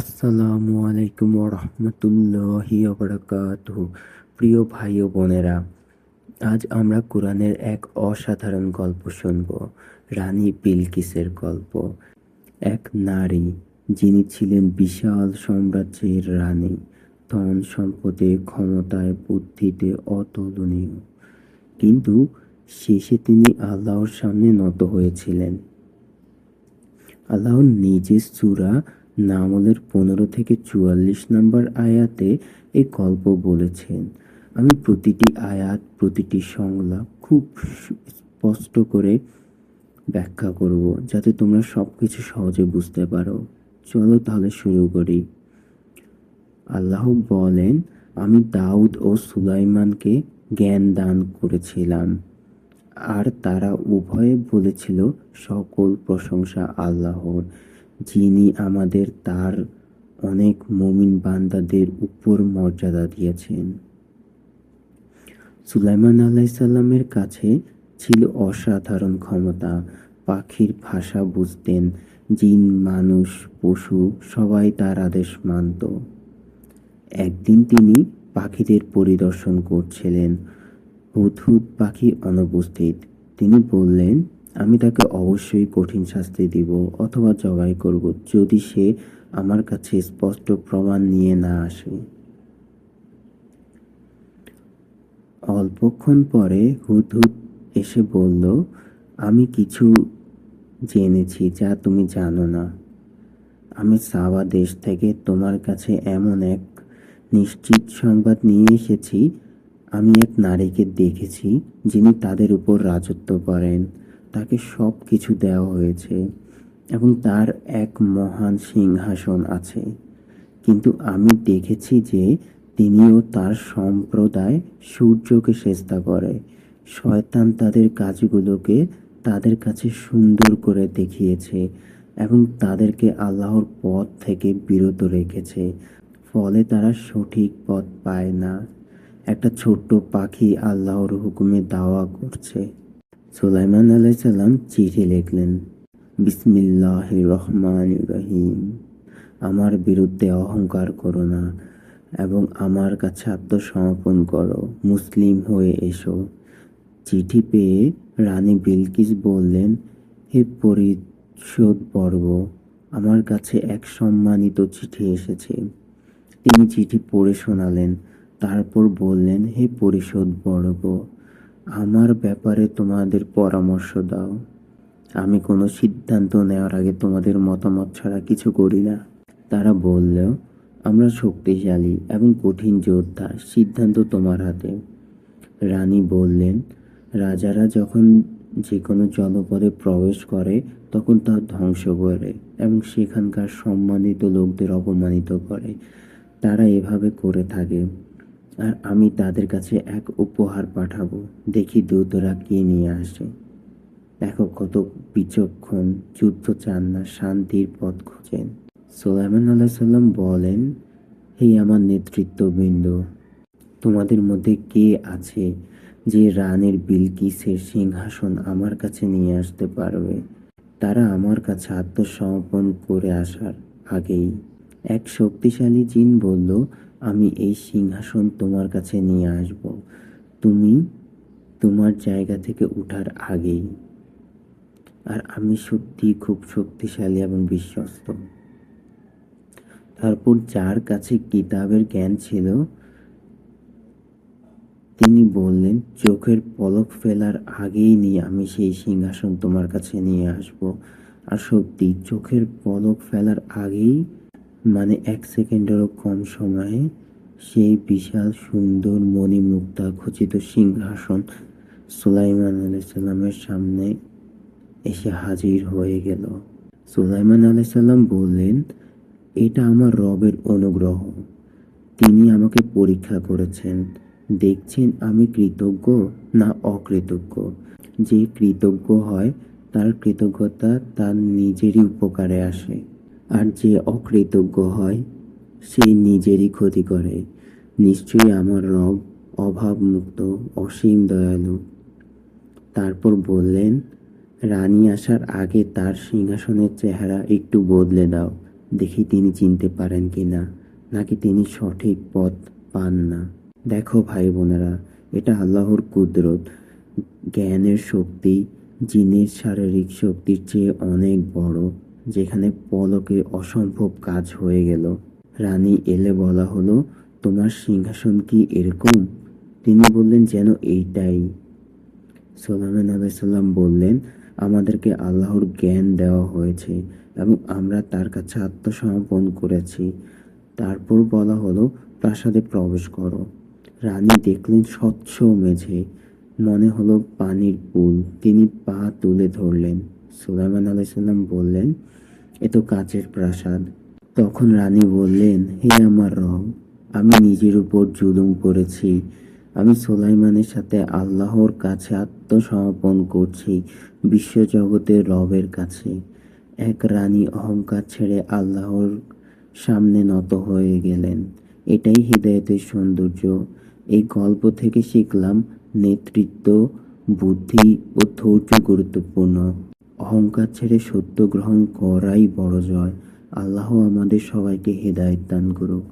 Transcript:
আসসালামু আলাইকুম রহমতুল্লাহি বারাকাতুহু। প্রিয় ভাই ও বোনেরা, আজ আমরা কোরআনের এক অসাধারণ গল্প শুনব। রানী বিলকিসের গল্প। এক নারী, যিনি ছিলেন বিশাল সাম্রাজ্যের রানী, ধন সম্পদে, ক্ষমতায়, বুদ্ধিতে অতুলনীয়। কিন্তু শেষে তিনি আল্লাহর সামনে নত হয়েছিলেন। আল্লাহ নিজে সূরা নামলের 15 থেকে 44 নম্বর আয়াতে এই গল্প বলেছেন। আমি প্রতিটি আয়াত, প্রতিটি সংলাপ খুব স্পষ্ট করে ব্যাখ্যা করব, যাতে তোমরা সবকিছু সহজে বুঝতে পারো। চলো তাহলে শুরু করি। আল্লাহ বলেন, আমি দাউদ ও সুলাইমানকে জ্ঞান দান করেছিলাম, আর তারা উভয়ে বলেছিল, সকল প্রশংসা আল্লাহর, যিনি আমাদের তার অনেক মুমিন বান্দাদের উপর মর্যাদা দিয়েছেন। সুলাইমান আলাইসাল্লামের কাছে ছিল অসাধারণ ক্ষমতা। পাখির ভাষা বুঝতেন। জিন, মানুষ, পশু সবাই তার আদেশ মানত। একদিন তিনি পাখিদের পরিদর্শন করছিলেন। হুদহুদ পাখি অনুপস্থিত। তিনি বললেন, আমি তাকে অবশ্যই কঠিন শাস্তি দিব অথবা জবাই করব, যদি সে আমার কাছে স্পষ্ট প্রমাণ নিয়ে না আসে। অল্পক্ষণ পরে হুদহুদ এসে বলল, আমি কিছু জেনেছি যা তুমি জানো না। আমি সাবা দেশ থেকে তোমার কাছে এমন এক নিশ্চিত সংবাদ নিয়ে এসেছি। আমি এক নারীকে দেখেছি, যিনি তাদের উপর রাজত্ব করেন। তাকে সব কিছু দেওয়া হয়েছে এবং তার এক মহান সিংহাসন আছে। কিন্তু আমি দেখেছি যে তিনি ও তার সম্প্রদায় সূর্যকে সেজদা করে। শয়তান তাদের কাজগুলোকে তাদের কাছে সুন্দর করে দেখিয়েছে এবং তাদেরকে আল্লাহর পথ থেকে বিরত রেখেছে। ফলে তারা সঠিক পথ পায় না। একটা ছোট্ট পাখি আল্লাহর হুকুমে দাওয়া করছে। সুলাইমান আলাইসাল্লাম চিঠি লিখলেন, বিসমিল্লাহির রহমানির রহিম। আমার বিরুদ্ধে অহংকার করো না এবং আমার কাছে আত্মসমর্পণ করো। মুসলিম হয়ে এসো। চিঠি পেয়ে রানী বিলকিস বললেন, হে পরিষদবর্গ, আমার কাছে এক সম্মানিত চিঠি এসেছে। তিনি চিঠি পড়ে শোনালেন। তারপর বললেন, হে পরিষদবর্গ, আমার ব্যাপারে তোমাদের পরামর্শ দাও। আমি কোনো সিদ্ধান্ত নেওয়ার আগে তোমাদের মতামত ছাড়া কিছু করি না। তারা বলল, আমরা শক্তিশালী এবং কঠিন যোদ্ধা, সিদ্ধান্ত তোমার হাতে। রানী বললেন, রাজারা যখন যে কোনো জনপদে প্রবেশ করে তখন তা ধ্বংস করে এবং সেখানকার সম্মানিত লোকদের অপমানিত করে। তারা এভাবে করে থাকে, আর আমি তাদের কাছে এক উপহার পাঠাবো। দেখি দূতরা কে নিয়ে আসে। দেখো কত বিচক্ষণ, যুদ্ধ চান না, শান্তির পথ খোঁজেন। সুলাইমান আলাইসাল্লাম বলেন, হে আমার নেতৃত্ববৃন্দ, তোমাদের মধ্যে কে আছে যে রানীর বিলকিসের সিংহাসন আমার কাছে নিয়ে আসতে পারবে? তারা আমার কাছে আত্মসমর্পণ করে আসার আগেই। এক শক্তিশালী জিন বলল, আমি এই সিংহাসন তোমার কাছে নিয়ে আসব, তুমি তোমার জায়গা থেকে উঠার আগেই। আর আমি সত্যিই খুব শক্তিশালী এবং বিশ্বস্ত। তারপর যার কাছে কিতাবের জ্ঞান ছিল তিনি বললেন, চোখের পলক ফেলার আগেই নিয়ে আমি সেই সিংহাসন তোমার কাছে নিয়ে আসব। আর সত্যি চোখের পলক ফেলার আগেই, মানে 1 সেকেন্ডেরও কম সময়ে, সেই বিশাল সুন্দর মণিমুক্তা খচিত সিংহাসন সুলাইমান আলাইসাল্লামের সামনে এসে হাজির হয়ে গেল। সুলাইমান আলাইসাল্লাম বললেন, এটা আমার রবের অনুগ্রহ। তিনি আমাকে পরীক্ষা করেছেন, দেখছেন আমি কৃতজ্ঞ না অকৃতজ্ঞ। যে কৃতজ্ঞ হয় তার কৃতজ্ঞতা তার নিজেরই উপকারে আসে, আর যে অকৃতজ্ঞ হয় সে নিজেরই ক্ষতি করে। নিশ্চয়ই আমার রব অভাবমুক্ত, অসীম দয়ালু। তারপর বললেন, রানী আসার আগে তার সিংহাসনের চেহারা একটু বদলে দাও, দেখি তিনি চিনতে পারেন কিনা, নাকি তিনি সঠিক পথ পান না। দেখো ভাই বোনেরা, এটা আল্লাহর কুদরত। জ্ঞানের শক্তি জিনের শারীরিক শক্তির চেয়ে অনেক বড়। যেখানে পলকে অসম্ভব কাজ হয়ে গেল। রানী এলে বলা হলো, তোমার সিংহাসন কি এরকম? তিনি বললেন, যেন এইটাই। সুলাইমান আলাইসাল্লাম বললেন, আমাদেরকে আল্লাহর জ্ঞান দেওয়া হয়েছে এবং আমরা তার কাছে আত্মসমর্পণ করেছি। তারপর বলা হলো, প্রাসাদে প্রবেশ করো। রানী দেখলেন স্বচ্ছ মেঝে, মনে হলো পানির পুল। তিনি পা তুলে ধরলেন। সুলাইমান আলাইসাল্লাম বললেন, এ তো কাচের প্রাসাদ। তখন রানী বললেন, হে আমার রব, আমি নিজের উপর জুলুম করেছি। আমি সুলাইমানের সাথে আল্লাহর কাছে আত্মসমর্পণ করছি, বিশ্বজগতের রবের কাছে। এক রানী অহংকার ছেড়ে আল্লাহর সামনে নত হয়ে গেলেন। এটাই হৃদায়তের সৌন্দর্য। এই গল্প থেকে শিখলাম, নেতৃত্ব, বুদ্ধি ও ধৈর্য গুরুত্বপূর্ণ। অহংকার ছেড়ে সত্য গ্রহণ করাই বড় জয়। আল্লাহ আমাদের সবাইকে হেদায়েত দান করুক।